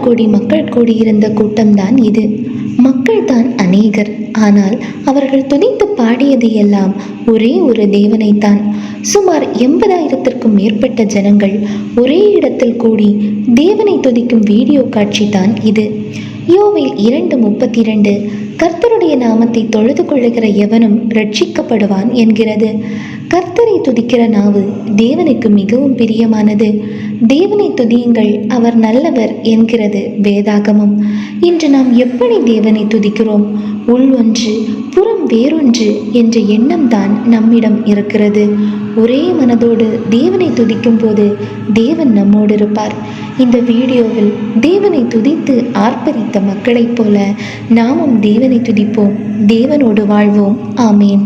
கோடி மக்கள் கூடியிருந்த கூட்டம்தான் இது. மக்கள் தான் அநேகர், ஆனால் அவர்கள் துதித்து பாடியது எல்லாம் ஒரே ஒரு தேவனைத்தான். சுமார் 80,000த்திற்கும் மேற்பட்ட ஜனங்கள் ஒரே இடத்தில் கூடி தேவனை துதிக்கும் வீடியோ காட்சி தான் இது. யோவேல் 2:32 கர்த்தருடைய நாமத்தை தொழுது கொள்ளுகிற எவனும் ரட்சிக்கப்படுவான் என்கிறது. கர்த்தரை துதிக்கிற நாவு தேவனுக்கு மிகவும் பிரியமானது. தேவனை துதியுங்கள், அவர் நல்லவர் என்கிறது வேதாகமம். இன்று நாம் எப்படி தேவனை துதிக்கிறோம்? உள் ஒன்று புறம் வேறொன்று என்ற எண்ணம் தான் நம்மிடம் இருக்கிறது. ஒரே மனதோடு தேவனை துதிக்கும் போது தேவன் நம்மோடு இருப்பார். இந்த வீடியோவில் தேவனை துதித்து ஆர்ப்பரித்த மக்களைப் போல நாமும் தேவனை துதிப்போம், தேவனோடு வாழ்வோம். ஆமேன்.